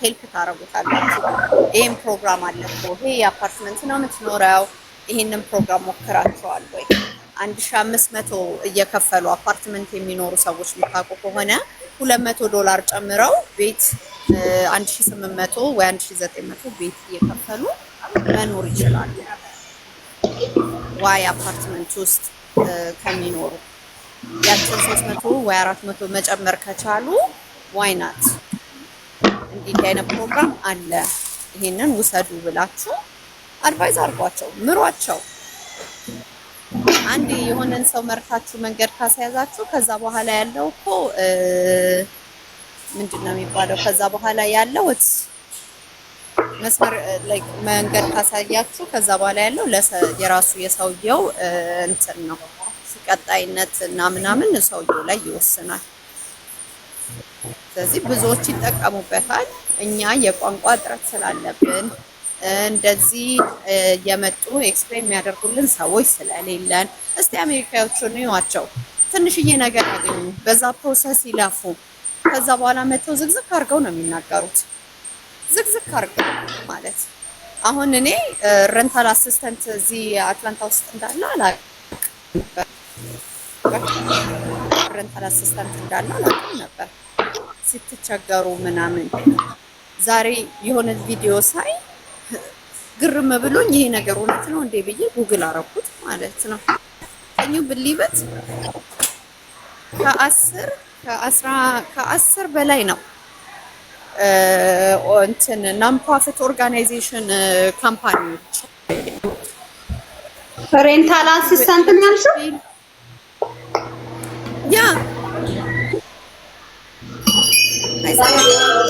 ሄልፕ ታረጉታላችሁ። ይሄን ፕሮግራም አለ እኮ ይሄ የአፓርትመንት ነው የምትኖረው፣ ይሄንን ፕሮግራም ሞክራችኋል ወይ? 1500 እየከፈሉ አፓርትመንት የሚኖሩ ሰዎች የምታውቁ ከሆነ $200 ጨምረው ቤት 1800 ወይ 1900 ቤት እየከፈሉ መኖር ይችላሉ። ዋይ አፓርትመንት ውስጥ ከሚኖሩ ያችን 300 ወይ 400 መጨመር ከቻሉ ዋይ ናት። እንዲህ አይነት ፕሮግራም አለ፣ ይሄንን ውሰዱ ብላችሁ አድቫይዝ አድርጓቸው፣ ምሯቸው። አንድ የሆነን ሰው መርታችሁ መንገድ ካስያዛችሁ ከዛ በኋላ ያለው እኮ ምንድነው የሚባለው? ከዛ በኋላ ያለው መስመር ላይክ መንገድ ካሳያችሁ ከዛ በኋላ ያለው የራሱ የሰውየው እንትን ነው። ቀጣይነት እና ምናምን ሰውየው ላይ ይወስናል። ስለዚህ ብዙዎች ይጠቀሙበታል። እኛ የቋንቋ እጥረት ስላለብን እንደዚህ የመጡ ኤክስፕሌን የሚያደርጉልን ሰዎች ስለሌለን፣ እስቲ አሜሪካዎቹን ይዋቸው፣ ትንሽዬ ነገር ያገኙ፣ በዛ ፕሮሰስ ይለፉ። ከዛ በኋላ መተው ዝግዝግ አድርገው ነው የሚናገሩት። ዝግዝግ አድርገው ማለት አሁን እኔ ረንታል አሲስተንት እዚህ አትላንታ ውስጥ እንዳለ አላውቅም ነበር። ረንታል አሲስተንት እንዳለ አላውቅም ነበር። ስትቸገሩ ምናምን ዛሬ የሆነ ቪዲዮ ሳይ ግርም ብሎኝ ይሄ ነገር እውነት ነው እንዴ ብዬ ጉግል አረኩት ማለት ነው። እኙ ብሊበት ከአስር በላይ ነው እንትን ናን ፕሮፊት ኦርጋናይዜሽን ካምፓኒዎች ሬንታል አሲስታንት ነው ያልሽው? ያ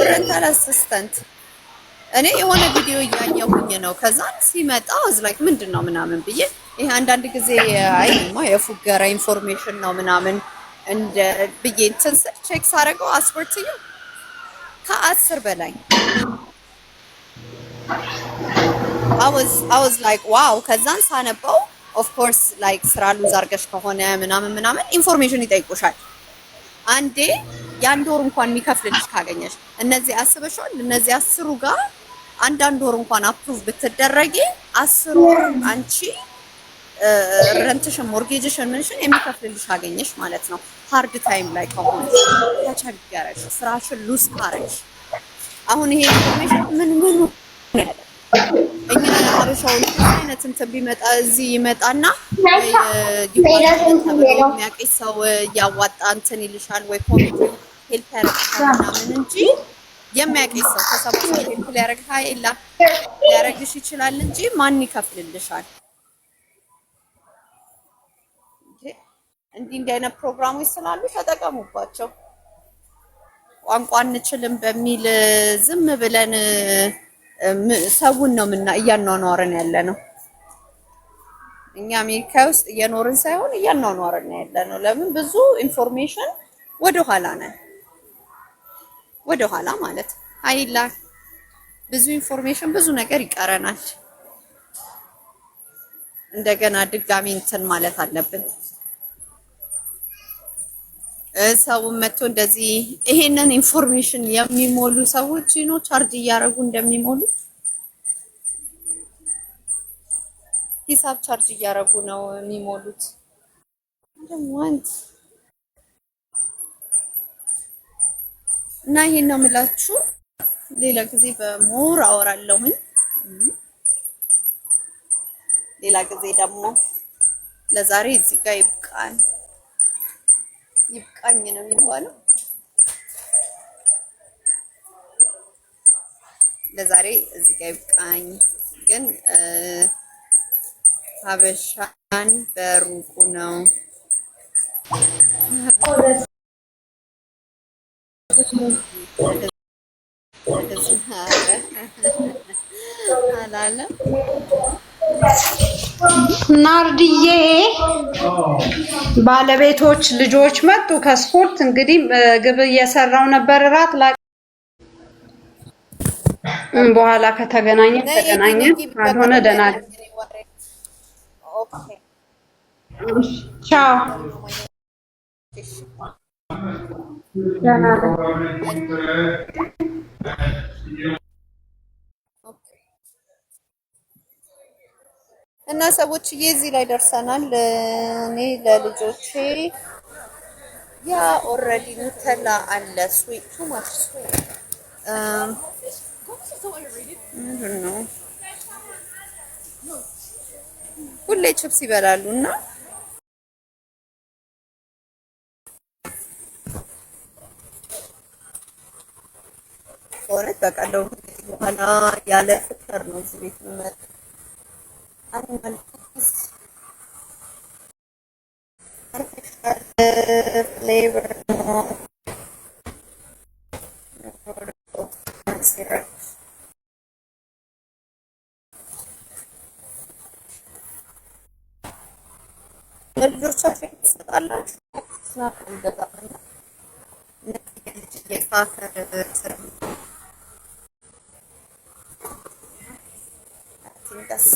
ሬንታል አሲስታንት እኔ የሆነ ቪዲዮ እያየሁኝ ነው። ከዛ ሲመጣ አዝ ላይክ ምንድነው ምናምን ብዬ ይሄ አንዳንድ ጊዜ አይማ የፉገራ ኢንፎርሜሽን ነው ምናምን እንደ ብዬ እንትን ቼክ ሳደርገው አስወርትዩ ከ10 በላይ I was like wow። ከዛን ሳነበው of course like ስራ ሉዝ አድርገሽ ከሆነ ምናምን ኢንፎርሜሽን ይጠይቁሻል። አንዴ የአንድ ወር እንኳን የሚከፍልልሽ ካገኘሽ እነዚህ አስበሽዋል። እነዚህ 10ሩ ጋር አንዳንድ ወር እንኳን አፕሩቭ ብትደረጊ 10 ወር አንቺ ረንትሽን ሞርጌጅሽን ምንሽን የሚከፍልልሽ አገኘሽ ማለት ነው። ሃርድ ታይም ላይ ከሆነ ተቸገረሽ፣ ስራሽን ሉዝ ካረሽ። አሁን ይሄ ኢንፎርሜሽን ምን ነው ያለ እኛ ሀበሻው አይነት እንትን ቢመጣ እዚህ ይመጣና የሚያውቅ ሰው ያዋጣ እንትን ይልሻል ወይ ኮሚቴ ሄልፕ ያደርግሻል ምናምን እንጂ የሚያውቅ ሰው ከሰባሽ ሄልፕ ሊያደርግሽ ይችላል እንጂ ማን ይከፍልልሻል? እንዲህ አይነት ፕሮግራሞች ስላሉ ተጠቀሙባቸው። ቋንቋ አንችልም በሚል ዝም ብለን ሰውን ነው እያኗኗርን ያለ ነው። እኛ አሜሪካ ውስጥ እየኖርን ሳይሆን እያኗኗርን ያለ ነው። ለምን ብዙ ኢንፎርሜሽን ወደኋላ ነን። ወደኋላ ማለት አይላ ብዙ ኢንፎርሜሽን ብዙ ነገር ይቀረናል። እንደገና ድጋሚ እንትን ማለት አለብን። ሰው መጥቶ እንደዚህ ይሄንን ኢንፎርሜሽን የሚሞሉ ሰዎች ነው ቻርጅ እያደረጉ እንደሚሞሉ ሂሳብ ቻርጅ እያደረጉ ነው የሚሞሉት። እንደማንት እና ይሄን ነው የምላችሁ። ሌላ ጊዜ በሞር አወራለሁኝ። ሌላ ጊዜ ደግሞ ለዛሬ እዚህ ጋር ይብቃኝ ነው የሚባለው። ለዛሬ እዚህ ጋር ይብቃኝ። ግን ሀበሻን በሩቁ ነው አላለም። ናርድዬ ባለቤቶች ልጆች መጡ ከስፖርት። እንግዲህ ምግብ እየሰራው ነበር እራት በኋላ ከተገናኘን ካልሆነ ደህና ቻው። ደህና እና ሰዎችዬ እዚህ ላይ ደርሰናል። እኔ ለልጆቼ ያ ኦልሬዲ ኑተላ አለ ስዊት ቱ ማች ስዊት ምንድን ነው ሁሌ ችፕስ ይበላሉ እና በእውነት በቃ እንደው ከዚህ በኋላ ያለ ፍቅር ነው እዚህ ቤት የምመጣው። አኒማል ፍሌቨር ነው ለልጆቻችሁ ትሰጣላችሁ? ስናፕ እንገዛለን። የሳከር ትንቀስ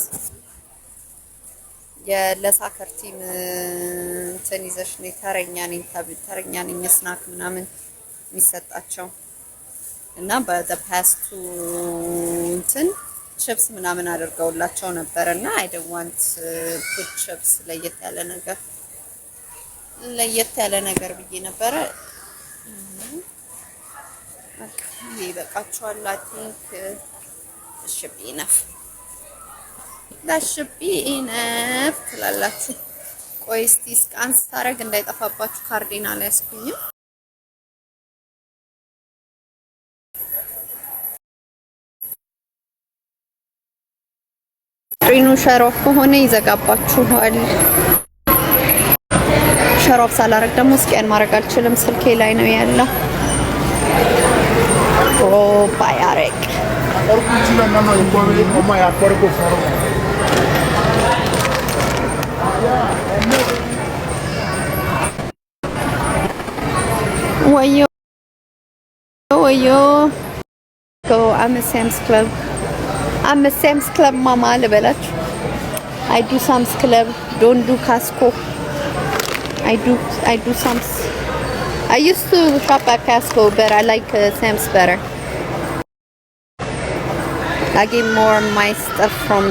ለሳከር ቲም እንትን ይዘሽ ነው ተረኛ ነኝ ስናክ ምናምን የሚሰጣቸው እና በፓስቱ እንትን ችፕስ ምናምን አድርገውላቸው ነበር እና አይ ዶንት ዋንት ፉድ ችፕስ ለየት ያለ ነገር ብዬ ነበረ። ይበቃቸዋል። አይ ቲንክ ሽቢ ነፍ ዳሽቢ ኢነፍ ትላላችሁ። ቆይ እስቲ ስካን ስታረግ እንዳይጠፋባችሁ ካርዴን አልያዝኩኝም። ስክሪኑ ሸሮፍ ከሆነ ይዘጋባችኋል። ሸሮፍ ሳላረግ ደግሞ ስካን ማድረግ አልችልም። ስልኬ ላይ ነው ያለው። ባያረግ ወዮ ወዮ I'm a Sam's Club ማማ ልበላችሁ። I do Sam's Club, don't do Costco. I do Sam's. I used to shop at Costco, but I like Sam's better. I get more of my stuff from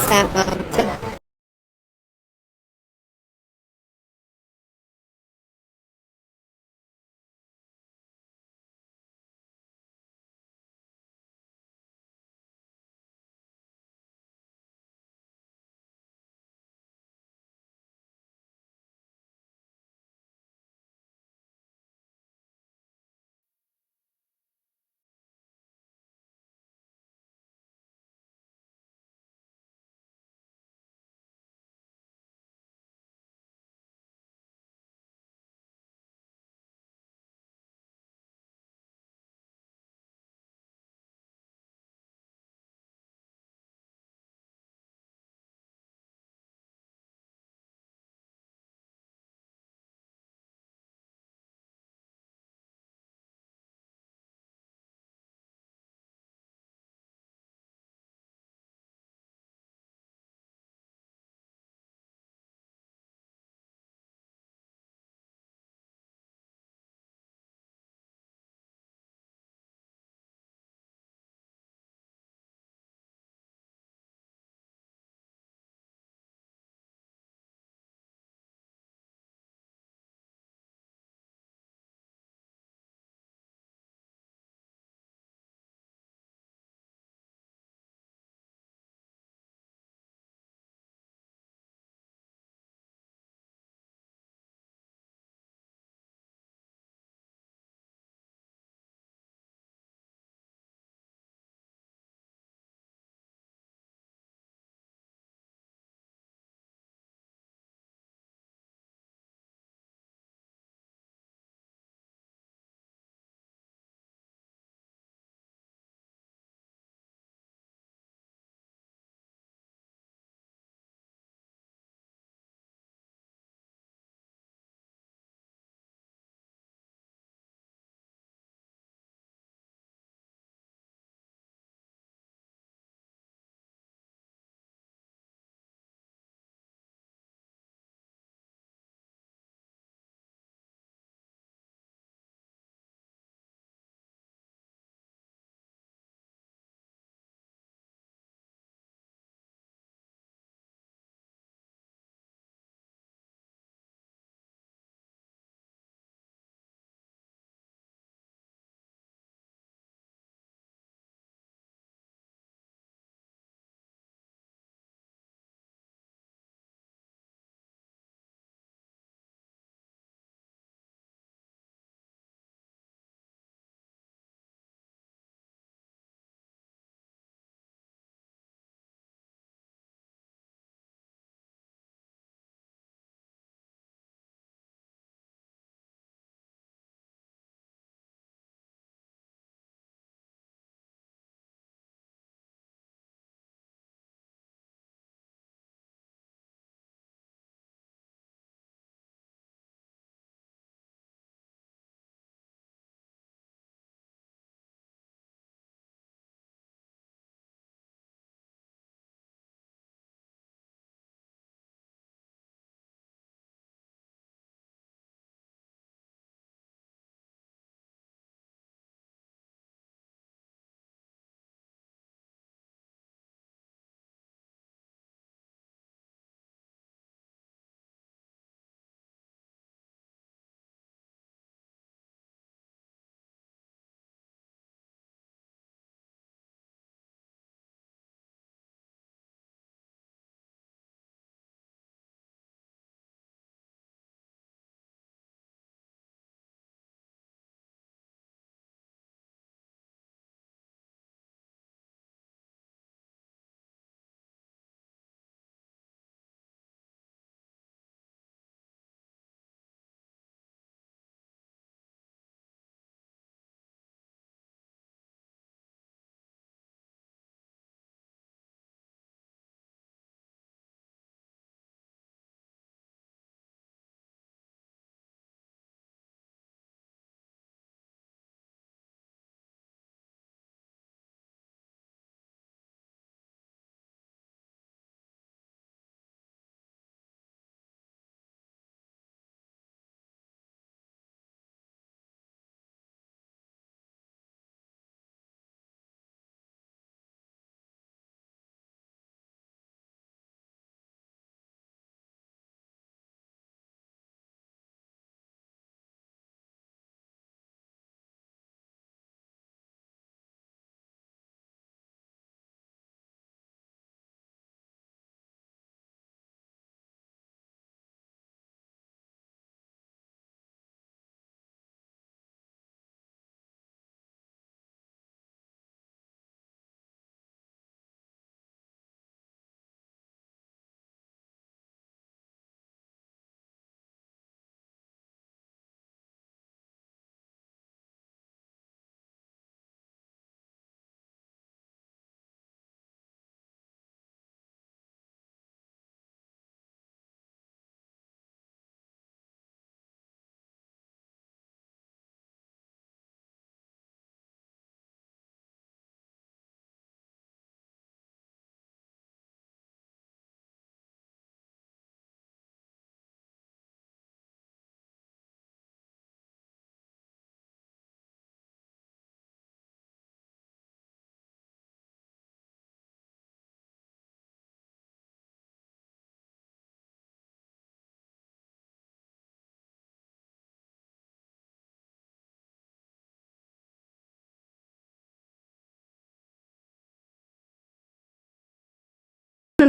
Sam.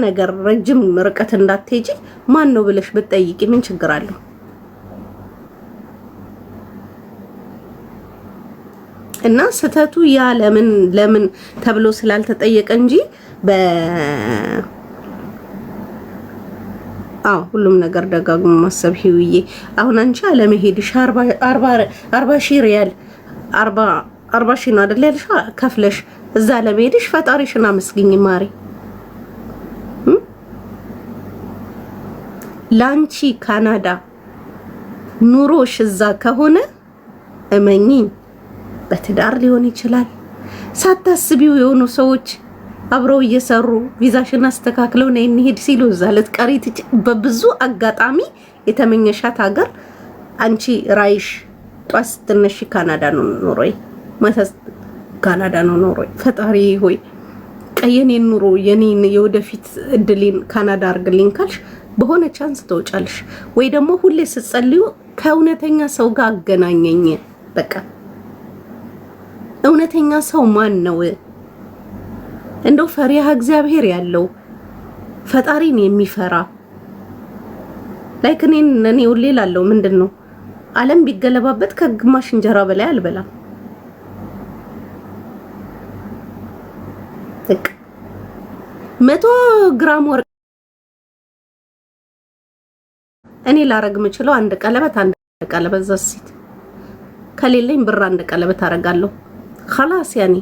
ነገር ረጅም ርቀት እንዳትሄጂ ማን ነው ብለሽ ብትጠይቂ ምን ችግር አለው? እና ስተቱ ያ ለምን ተብሎ ስላልተጠየቀ እንጂ ሁሉም ነገር ደጋግሞ ማሰብ ህይወዬ። አሁን አንቺ አለመሄድሽ 40 ሺህ ሪያል 40 ሺህ ነው አይደል ያልሽ ከፍለሽ እዛ አለመሄድሽ ፈጣሪሽን አመስግኝ ማሪ። ላንቺ ካናዳ ኑሮሽ እዛ ከሆነ እመኚኝ በትዳር ሊሆን ይችላል። ሳታስቢው የሆኑ ሰዎች አብረው እየሰሩ ቪዛሽን አስተካክለው ነይ እንሂድ ሲሉ እዛ ልትቀሪ በብዙ አጋጣሚ የተመኘሻት ሀገር አንቺ ራይሽ ጧት ስትነሺ ካናዳ ነው ኖሮይ ማታስ ካናዳ ነው ኖሮይ። ፈጣሪ ሆይ ቀየኔን ኑሮ የኔን የወደፊት እድሌን ካናዳ አርግልኝ ካልሽ በሆነ ቻንስ ተወጫለሽ። ወይ ደግሞ ሁሌ ስትጸልዩ ከእውነተኛ ሰው ጋር አገናኘኝ። በቃ እውነተኛ ሰው ማን ነው? እንደው ፈሪሃ እግዚአብሔር ያለው ፈጣሪን የሚፈራ ላይክ እኔ ሁሌ እላለሁ ምንድነው ዓለም ቢገለባበት ከግማሽ እንጀራ በላይ አልበላም። 100 ግራም ወርቅ እኔ ላረግ የምችለው አንድ ቀለበት ዘሲት ከሌለኝ ብር አንድ ቀለበት አረጋለሁ። خلاص ያኒ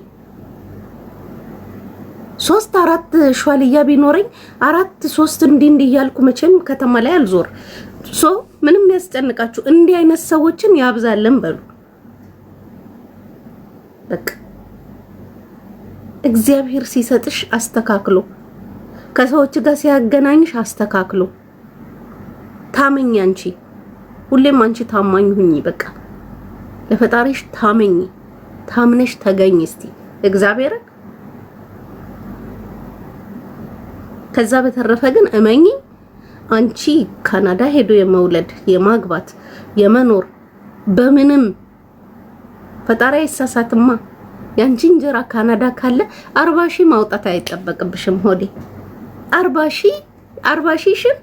3-4 ሸዋልያ ቢኖረኝ 4-3 እንዲህ እያልኩ መቼም ከተማ ላይ አልዞር። ምንም ያስጨንቃችሁ እንዲህ አይነት ሰዎችን ያብዛልን በሉ። በቃ እግዚአብሔር ሲሰጥሽ አስተካክሎ ከሰዎች ጋር ሲያገናኝሽ አስተካክሎ ታመኝ። አንቺ ሁሌም አንቺ ታማኝ ሁኚ። በቃ ለፈጣሪሽ ታመኝ፣ ታምነሽ ተገኝ እስቲ እግዚአብሔር። ከዛ በተረፈ ግን እመኚ አንቺ ካናዳ ሄዶ የመውለድ የማግባት የመኖር በምንም ፈጣሪ አይሳሳትማ። ያንቺ እንጀራ ካናዳ ካለ 40 ሺህ ማውጣት አይጠበቅብሽም ሆዴ። 40 ሺህ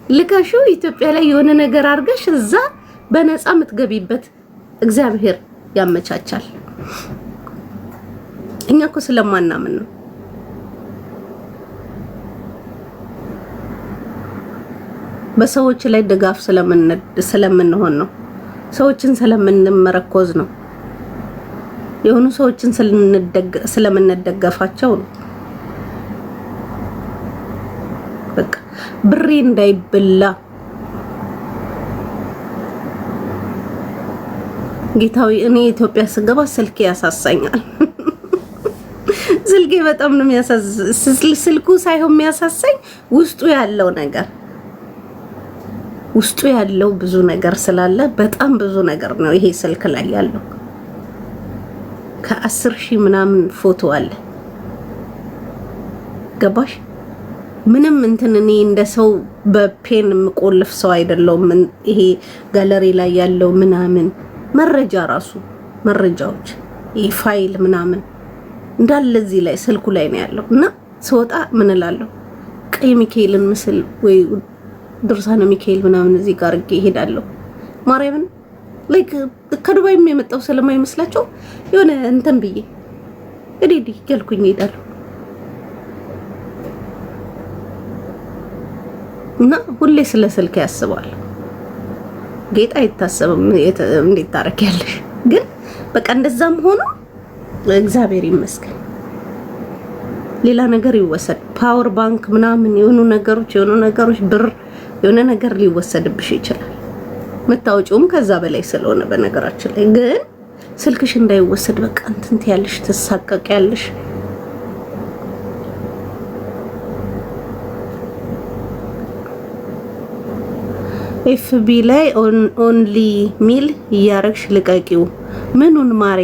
ልካሹ ኢትዮጵያ ላይ የሆነ ነገር አርገሽ እዛ በነፃ የምትገቢበት እግዚአብሔር ያመቻቻል። እኛ እኮ ስለማናምን ነው። በሰዎች ላይ ድጋፍ ስለምንሆን ነው። ሰዎችን ስለምንመረኮዝ ነው። የሆኑ ሰዎችን ስለምንደገፋቸው ነው። በቃ ብሬ እንዳይበላ ጌታዊ። እኔ ኢትዮጵያ ስገባ ስልኬ ያሳሳኛል። ስልኬ በጣም ነው ስልኩ ሳይሆን የሚያሳሳኝ ውስጡ ያለው ነገር፣ ውስጡ ያለው ብዙ ነገር ስላለ በጣም ብዙ ነገር ነው ይሄ ስልክ ላይ ያለው። ከ10 ሺህ ምናምን ፎቶ አለ። ገባሽ? ምንም እንትን እኔ እንደ ሰው በፔን የምቆልፍ ሰው አይደለሁም። ይሄ ጋለሪ ላይ ያለው ምናምን መረጃ ራሱ መረጃዎች ይሄ ፋይል ምናምን እንዳለ እዚህ ላይ ስልኩ ላይ ነው ያለው። እና ስወጣ ምን እላለሁ ቀይ ሚካኤልን ምስል ወይ ድርሳነ ሚካኤል ምናምን እዚህ ጋር እሄዳለሁ። ማርያምን ላይክ ከዱባይም የመጣው ስለማይመስላቸው የሆነ እንትን ብዬ እዲዲ ገልኩኝ እሄዳለሁ። እና ሁሌ ስለ ስልክ ያስባል። ጌጥ አይታሰብም እንዴት ታረኪያለሽ? ግን በቃ እንደዛም ሆኖ እግዚአብሔር ይመስገን ሌላ ነገር ይወሰድ፣ ፓወር ባንክ ምናምን የሆኑ ነገሮች ብር የሆነ ነገር ሊወሰድብሽ ይችላል። መታወቂውም ከዛ በላይ ስለሆነ በነገራችን ላይ ግን ስልክሽ እንዳይወሰድ በቃ እንትን ያለሽ ተሳቀቂያለሽ። ኤፍቢ ላይ ኦንሊ ሚል እያረግሽ ልቀቂው። ምኑን ማሬ?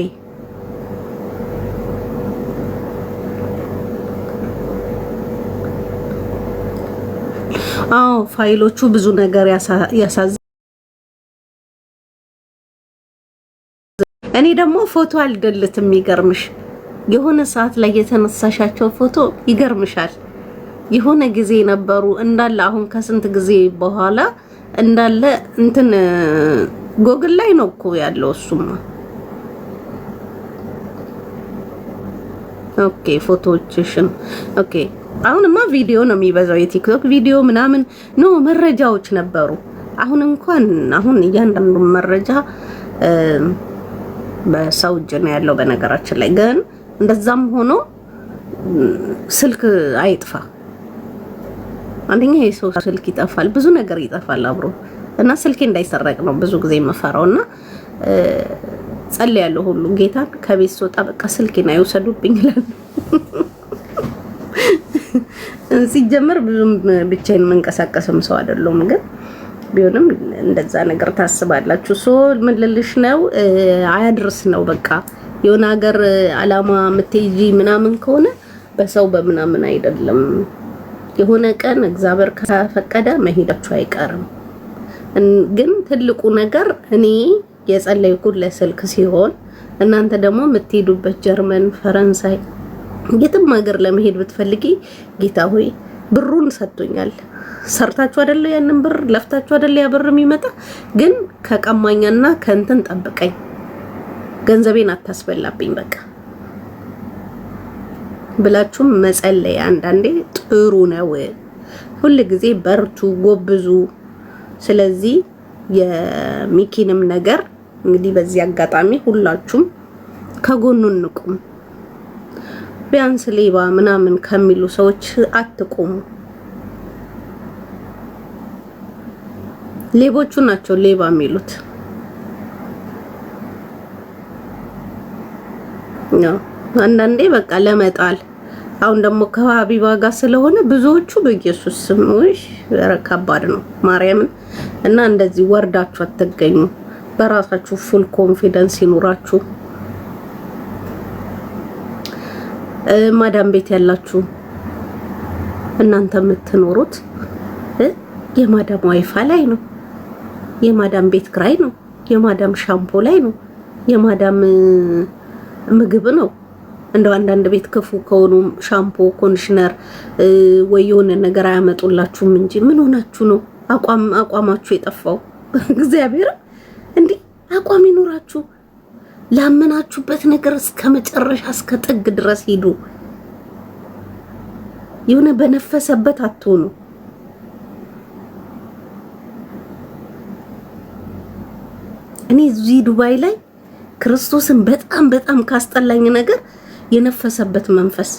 አዎ ፋይሎቹ ብዙ ነገር ያሳዝ። እኔ ደግሞ ፎቶ አልደልትም። ይገርምሽ የሆነ ሰዓት ላይ የተነሳሻቸው ፎቶ ይገርምሻል። የሆነ ጊዜ ነበሩ እንዳለ አሁን ከስንት ጊዜ በኋላ እንዳለ እንትን ጎግል ላይ ነው እኮ ያለው እሱማ። ኦኬ ፎቶዎችሽን ኦኬ። አሁንማ ቪዲዮ ነው የሚበዛው የቲክቶክ ቪዲዮ ምናምን ነው መረጃዎች ነበሩ። አሁን እያንዳንዱ መረጃ በሰው እጅ ነው ያለው። በነገራችን ላይ ግን እንደዛም ሆኖ ስልክ አይጥፋ። አንደኛ የሰው ስልክ ይጠፋል፣ ብዙ ነገር ይጠፋል አብሮ እና ስልኬ እንዳይሰረቅ ነው ብዙ ጊዜ የምፈራውና ጸልያለሁ ሁሉ ጌታን ከቤት ስወጣ በቃ ስልኬን አይወሰዱብኝ ይላል። ሲጀመር ብዙም ብቻዬን መንቀሳቀስም ሰው አይደለም፣ ግን ቢሆንም እንደዛ ነገር ታስባላችሁ። ሶ ምን ልልሽ ነው አያድርስ ነው በቃ የሆነ ሀገር አላማ ምትይጂ ምናምን ከሆነ በሰው በምናምን አይደለም። የሆነ ቀን እግዚአብሔር ከፈቀደ መሄዳችሁ አይቀርም። ግን ትልቁ ነገር እኔ የጸለይኩት ለስልክ ሲሆን እናንተ ደግሞ የምትሄዱበት ጀርመን፣ ፈረንሳይ የትም ሀገር ለመሄድ ብትፈልጊ ጌታ ሆይ ብሩን ሰጥቶኛል። ሰርታችሁ አይደለ ያንን ብር ለፍታችሁ አይደለ ያ ብር የሚመጣ ግን ከቀማኛና ከእንትን ጠብቀኝ፣ ገንዘቤን አታስበላብኝ በቃ ብላችሁ መጸለይ አንዳንዴ ጥሩ ነው። ሁሉ ጊዜ በርቱ፣ ጎብዙ። ስለዚህ የሚኪንም ነገር እንግዲህ በዚህ አጋጣሚ ሁላችሁም ከጎኑ እንቁም። ቢያንስ ሌባ ምናምን ከሚሉ ሰዎች አትቆሙ። ሌቦቹ ናቸው ሌባ የሚሉት ነው። አንዳንዴ በቃ ለመጣል አሁን ደግሞ ከሀቢባ ጋር ስለሆነ ብዙዎቹ በኢየሱስ ስም ወይ ከባድ ነው ማርያምን። እና እንደዚህ ወርዳችሁ አትገኙ። በራሳችሁ ፉል ኮንፊደንስ ይኑራችሁ። ማዳም ቤት ያላችሁ እናንተ የምትኖሩት የማዳም ዋይፋ ላይ ነው፣ የማዳም ቤት ክራይ ነው፣ የማዳም ሻምፖ ላይ ነው፣ የማዳም ምግብ ነው። እንደው አንዳንድ ቤት ክፉ ከሆኑ ሻምፖ፣ ኮንዲሽነር ወይ የሆነ ነገር አያመጡላችሁም እንጂ ምን ሆናችሁ ነው አቋማችሁ የጠፋው? እግዚአብሔር እንዴ አቋም ይኖራችሁ። ላመናችሁበት ነገር እስከ መጨረሻ እስከ ጥግ ድረስ ሂዱ። የሆነ በነፈሰበት አትሆኑ። እኔ እዚህ ዱባይ ላይ ክርስቶስን በጣም በጣም ካስጠላኝ ነገር የነፈሰበት መንፈስ።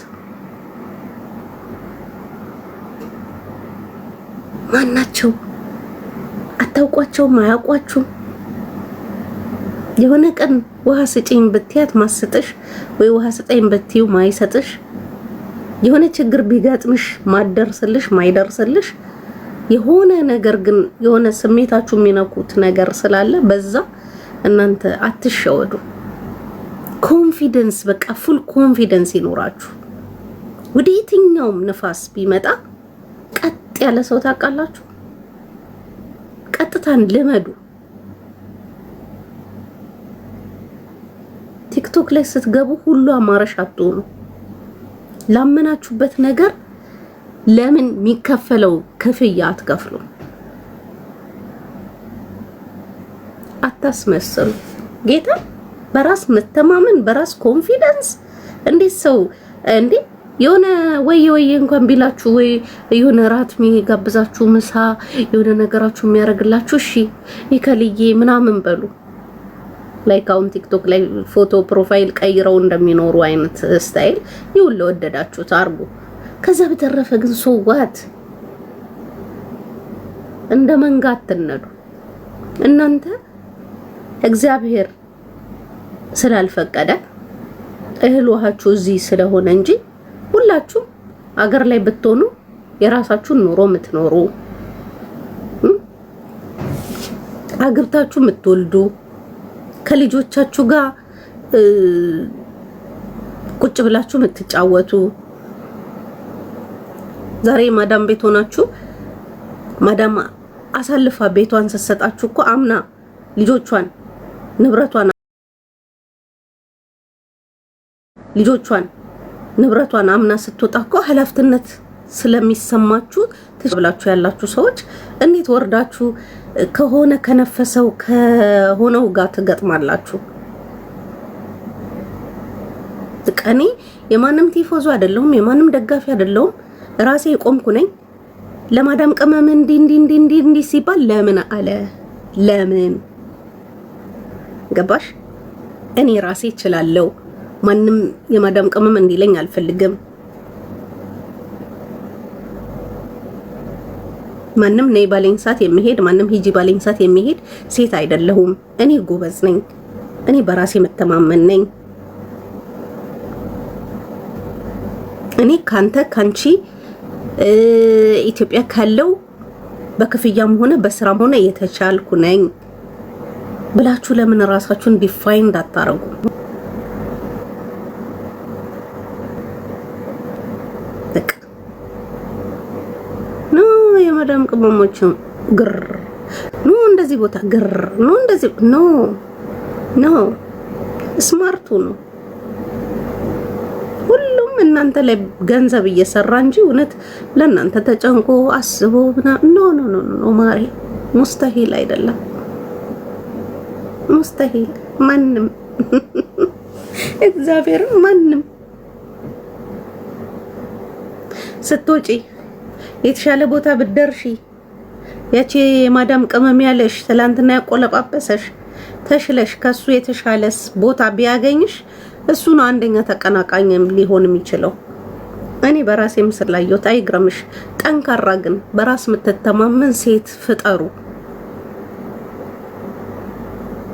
ማናቸው? አታውቋቸውም፣ አያውቋችሁም። የሆነ ቀን ውሃ ስጪኝ ብትያት ማስጠሽ ወይ ውሃ ስጠኝ ብትዩ ማይሰጥሽ፣ የሆነ ችግር ቢጋጥምሽ ማደርስልሽ ማይደርስልሽ፣ የሆነ ነገር ግን የሆነ ስሜታችሁ የሚነኩት ነገር ስላለ በዛ እናንተ አትሸወዱ። ኮንፊደንስ በቃ ፉል ኮንፊደንስ ይኖራችሁ። ወደ የትኛውም ንፋስ ቢመጣ ቀጥ ያለ ሰው ታውቃላችሁ። ቀጥታን ልመዱ። ቲክቶክ ላይ ስትገቡ ሁሉ አማራሽ አትሆኑ። ላመናችሁበት ነገር ለምን የሚከፈለው ክፍያ አትከፍሉ? አታስመስሉ። ጌታ በራስ መተማመን በራስ ኮንፊደንስ እንዴት ሰው እንዴ የሆነ ወይ እንኳን ቢላችሁ ወይ የሆነ ራት የሚጋብዛችሁ ምሳ የሆነ ነገራችሁ የሚያደርግላችሁ እሺ ይከልዬ ምናምን በሉ። ላይክ አሁን ቲክቶክ ላይ ፎቶ ፕሮፋይል ቀይረው እንደሚኖሩ አይነት ስታይል ይሁን ለወደዳችሁት አርጉ። ከዛ በተረፈ ግን ሶዋት እንደ መንጋ አትነዱ። እናንተ እግዚአብሔር ስላልፈቀደ እህል ውሃችሁ እዚህ ስለሆነ እንጂ ሁላችሁ አገር ላይ ብትሆኑ የራሳችሁን ኑሮ የምትኖሩ አግብታችሁ የምትወልዱ ከልጆቻችሁ ጋር ቁጭ ብላችሁ የምትጫወቱ ዛሬ ማዳም ቤት ሆናችሁ ማዳም አሳልፋ ቤቷን ሰሰጣችሁ እኮ አምና ልጆቿን ንብረቷን አምና ስትወጣ እኮ ኃላፊነት ስለሚሰማችሁ ትብላችሁ ያላችሁ ሰዎች እንዴት ወርዳችሁ ከሆነ ከነፈሰው ከሆነው ጋር ትገጥማላችሁ? እኔ የማንም ቲፎዞ አይደለሁም፣ የማንም ደጋፊ አይደለሁም። ራሴ የቆምኩ ነኝ። ለማዳም ቅመም እንዲ ሲባል ለምን አለ? ለምን ገባሽ? እኔ ራሴ እችላለሁ። ማንም የማዳም ቅመም እንዲለኝ አልፈልግም። ማንም ነይ ባለኝ ሰዓት የሚሄድ ማንም ሂጂ ባለኝ ሰዓት የሚሄድ ሴት አይደለሁም። እኔ ጎበዝ ነኝ። እኔ በራሴ መተማመን ነኝ። እኔ ካንቺ ኢትዮጵያ ካለው በክፍያም ሆነ በስራም ሆነ የተቻልኩ ነኝ ብላችሁ ለምን ራሳችሁን ዲፋይን እንዳታረጉ? የማዳም ቅመሞች ግር እንደዚህ ቦታ ግር እንደዚህ ኖ ስማርቱ ነው። ሁሉም እናንተ ላይ ገንዘብ እየሰራ እንጂ እውነት ለእናንተ ተጨንቆ አስቦ ኖ ማሪ ሙስተሂል አይደለም። ሙስተሂል ማንም እግዚአብሔር ማንም ስትወጪ የተሻለ ቦታ ብትደርሺ ያቺ የማዳም ቅመም ያለሽ ትላንትና ያቆለጳጰሰሽ ተሽለሽ ከሱ የተሻለስ ቦታ ቢያገኝሽ እሱ ነው አንደኛ ተቀናቃኝ ሊሆን የሚችለው። እኔ በራሴ ምስል ላየሁት አይግረምሽ። ጠንካራ ግን በራስ የምትተማመን ሴት ፍጠሩ።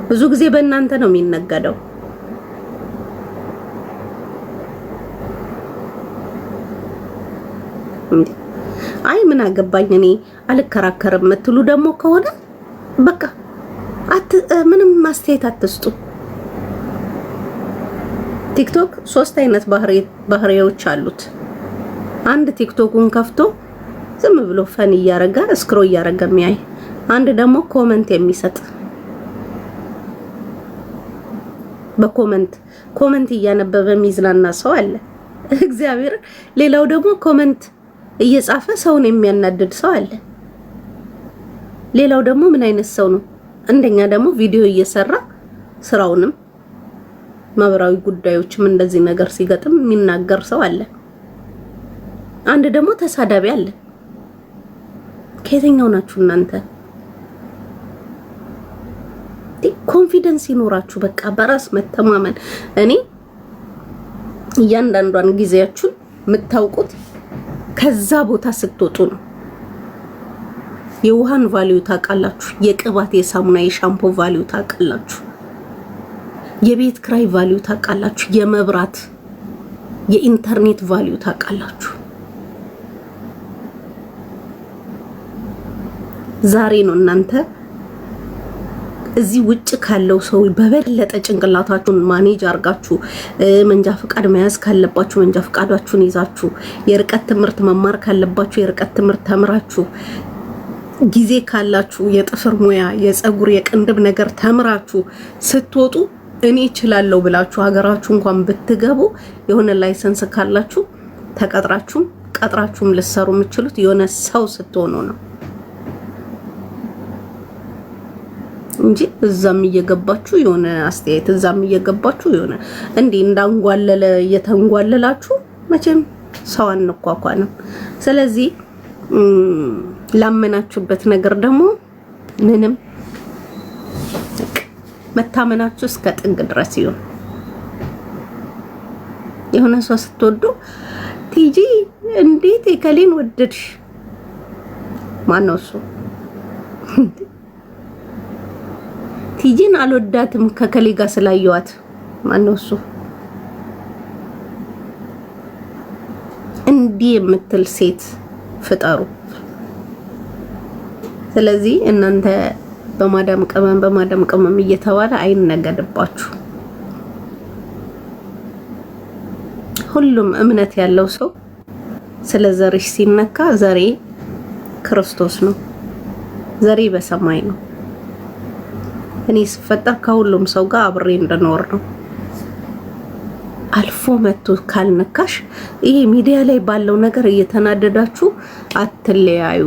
ብዙ ጊዜ በእናንተ ነው የሚነገደው። አይ ምን አገባኝ እኔ አልከራከርም የምትሉ ደግሞ ከሆነ በቃ ምንም ማስተያየት አትስጡ። ቲክቶክ 3 አይነት ባህሪዎች አሉት። አንድ ቲክቶኩን ከፍቶ ዝም ብሎ ፈን እያረጋ ስክሮ እያረጋ የሚያይ፣ አንድ ደግሞ ኮሜንት የሚሰጥ በኮሜንት እያነበበ የሚዝናና ሰው አለ እግዚአብሔር። ሌላው ደግሞ ኮሜንት እየጻፈ ሰውን የሚያናድድ ሰው አለ። ሌላው ደግሞ ምን አይነት ሰው ነው? አንደኛ ደግሞ ቪዲዮ እየሰራ ስራውንም ማህበራዊ ጉዳዮችም እንደዚህ ነገር ሲገጥም የሚናገር ሰው አለ። አንድ ደግሞ ተሳዳቢ አለ። ከየትኛው ናችሁ እናንተ? ኮንፊደንስ ይኖራችሁ፣ በቃ በራስ መተማመን። እኔ እያንዳንዷን ጊዜያችሁን የምታውቁት ከዛ ቦታ ስትወጡ ነው። የውሃን ቫልዩ ታውቃላችሁ። የቅባት፣ የሳሙና፣ የሻምፖ ቫልዩ ታውቃላችሁ። የቤት ክራይ ቫልዩ ታውቃላችሁ። የመብራት፣ የኢንተርኔት ቫልዩ ታውቃላችሁ። ዛሬ ነው እናንተ እዚህ ውጭ ካለው ሰው በበለጠ ጭንቅላታችሁን ማኔጅ አርጋችሁ መንጃ ፍቃድ መያዝ ካለባችሁ መንጃ ፍቃዳችሁን ይዛችሁ የርቀት ትምህርት መማር ካለባችሁ የርቀት ትምህርት ተምራችሁ ጊዜ ካላችሁ የጥፍር ሙያ፣ የፀጉር፣ የቅንድብ ነገር ተምራችሁ ስትወጡ እኔ እችላለሁ ብላችሁ ሀገራችሁ እንኳን ብትገቡ የሆነ ላይሰንስ ካላችሁ ተቀጥራችሁም ቀጥራችሁም ልትሰሩ የምትችሉት የሆነ ሰው ስትሆኑ ነው እንጂ እዛም እየገባችሁ የሆነ አስተያየት እዛም እየገባችሁ የሆነ እንዴ እንዳንጓለለ እየተንጓለላችሁ መቼም ሰው አንኳኳንም። ስለዚህ ላመናችሁበት ነገር ደግሞ ምንም መታመናችሁ እስከ ጥግ ድረስ ይሁን። የሆነ ሰው ስትወዱ ቲጂ እንዴት የከሌን ወደድሽ? ማነው እሱ? ቲጂን አልወዳትም ከከሌ ጋር ስላየዋት። ማነው እሱ? እንዲህ የምትል ሴት ፍጠሩ። ስለዚህ እናንተ በማዳም ቅመም እየተባለ አይነገድባችሁ። ሁሉም እምነት ያለው ሰው ስለ ዘርሽ ሲነካ ዘሬ ክርስቶስ ነው፣ ዘሬ በሰማይ ነው። እኔ ስፈጠር ከሁሉም ሰው ጋር አብሬ እንደኖር ነው። አልፎ መጥቶ ካልነካሽ ይሄ ሚዲያ ላይ ባለው ነገር እየተናደዳችሁ አትለያዩ።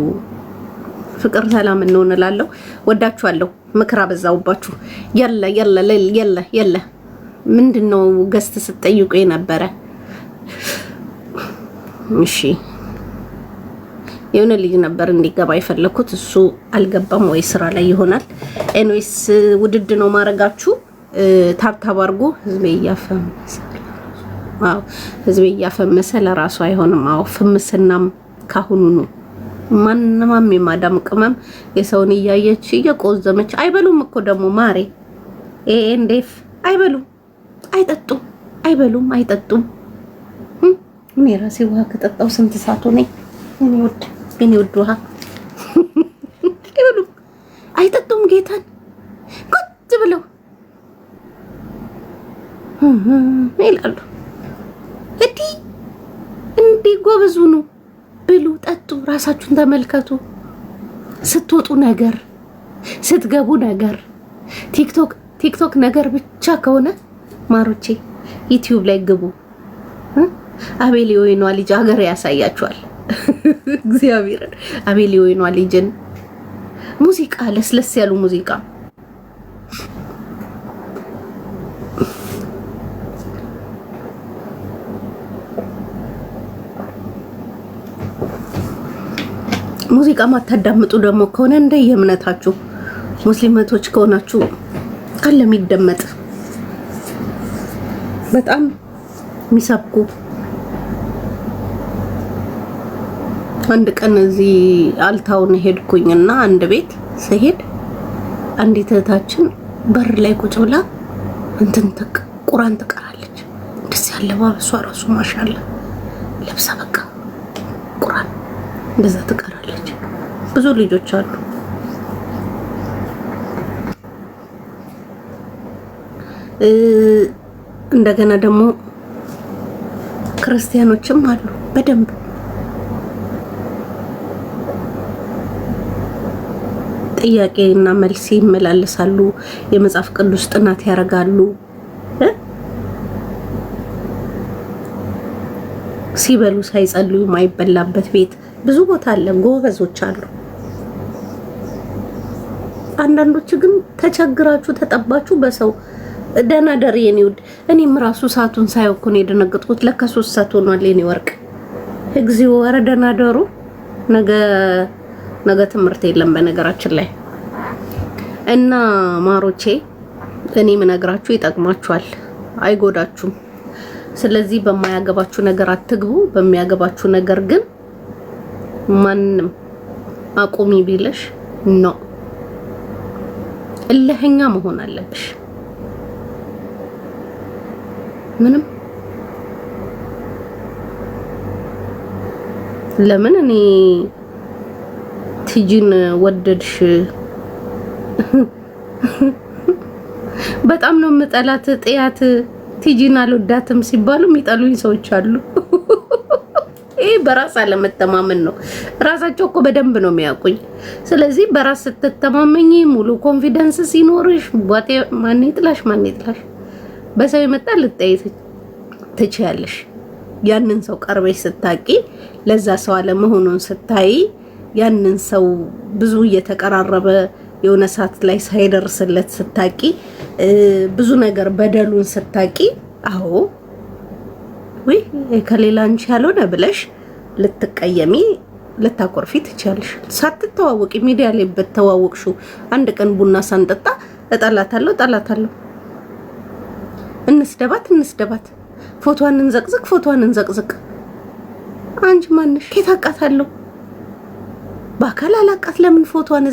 ፍቅር ሰላም እንሆንላለሁ። ወዳችኋለሁ። ምክር አበዛውባችሁ። የለ ምንድነው ገስት ስትጠይቁ የነበረ? እሺ የሆነ ልጅ ነበር እንዲገባ የፈለኩት፣ እሱ አልገባም ወይ ስራ ላይ ይሆናል። ኤንዌስ ውድድ ነው ማረጋችሁ። ታብታብ አድርጎ ህዝቤ እያፈመሰ ለራሱ አይሆንም። አዎ ፍምስናም ካሁኑ ነው። ማንማም የማዳም ቅመም የሰውን እያየች እየቆዘመች አይበሉም እኮ ደግሞ ማሬ ኤንዴፍ አይበሉም፣ አይጠጡም። እኔ ራሴ ውሃ ከጠጣው ስንት ሰዓት ሆነኝ? እኔ ውድ ውሃ አይበሉም፣ አይጠጡም። ጌታን ቁጭ ብለው ይላሉ። እንዲህ ጎበዙ ነው። ብሉ፣ ጠጡ፣ ራሳችሁን ተመልከቱ። ስትወጡ ነገር፣ ስትገቡ ነገር፣ ቲክቶክ ነገር ብቻ ከሆነ ማሮቼ ዩቲዩብ ላይ ግቡ። አቤል የወይኗ ልጅ ሀገር ያሳያችኋል። እግዚአብሔርን አቤል የወይኗ ልጅን ሙዚቃ፣ ለስለስ ያሉ ሙዚቃ ሙዚቃ ማታዳምጡ ደግሞ ከሆነ እንደ የእምነታችሁ ሙስሊሞች ከሆናችሁ ካለ የሚደመጥ በጣም የሚሰብኩ። አንድ ቀን እዚህ አልታውን ሄድኩኝና አንድ ቤት ስሄድ አንዲት እህታችን በር ላይ ቁጭ ብላ ቁርአን ትቀራለች። ደስ ያለ ባብሷ ራሱ ማሻአላ ለብሳ በቃ ቁርአን እንደዛ ትቀራለች። ብዙ ልጆች አሉ። እንደገና ደግሞ ክርስቲያኖችም አሉ በደንብ ጥያቄና መልስ ይመላለሳሉ። የመጽሐፍ ቅዱስ ጥናት ያደርጋሉ። ሲበሉ ሳይጸልዩ ማይበላበት ቤት ብዙ ቦታ አለ። ጎበዞች አሉ። አንዳንዶች ግን ተቸግራችሁ ተጠባችሁ በሰው ደህና ደር የኔ ውድ። እኔም ራሱ ሰዓቱን ሳይው እኮ ነው የደነገጥኩት። ለካ 3 ሰዓት ሆኗል የኔ ወርቅ። እግዚኦ ኧረ ደህና ደሩ። ነገ ትምህርት የለም በነገራችን ላይ እና ማሮቼ እኔ ምነግራችሁ ይጠቅማችኋል፣ አይጎዳችሁም። ስለዚህ በማያገባችሁ ነገር አትግቡ። በሚያገባችሁ ነገር ግን ማንንም አቁሚ ቢለሽ ነው እልህኛ መሆን አለብሽ። ምንም ለምን እኔ ቲጂን ወደድሽ? በጣም ነው የምጠላት ጥያት ቲጂን አልወዳትም ሲባሉ የሚጠሉኝ ሰዎች አሉ። ይሄ በራስ አለመተማመን ነው። ራሳቸው እኮ በደንብ ነው የሚያውቁኝ። ስለዚህ በራስ ስትተማመኝ ሙሉ ኮንፊደንስ ሲኖርሽ ማን ይጥላሽ በሰው የመጣ ልትጠይ ትችያለሽ። ያንን ሰው ቀርበሽ ስታቂ ለዛ ሰው አለመሆኑን ስታይ ያንን ሰው ብዙ እየተቀራረበ የሆነ ሰዓት ላይ ሳይደርስለት ስታቂ ብዙ ነገር በደሉን ስታቂ አዎ ወይ ከሌላ አንቺ ያልሆነ ብለሽ ልትቀየሚ ልታኮርፊ ትችያለሽ። ሳትተዋወቂ ሚዲያ ላይ በተዋወቅሽው አንድ ቀን ቡና ሳንጠጣ እጠላታለሁ እንስደባት ፎቶዋን እንዘቅዝቅ አንቺ ማንሽ ከታቃታለሁ በአካል አላቃት ለምን ፎቶዋን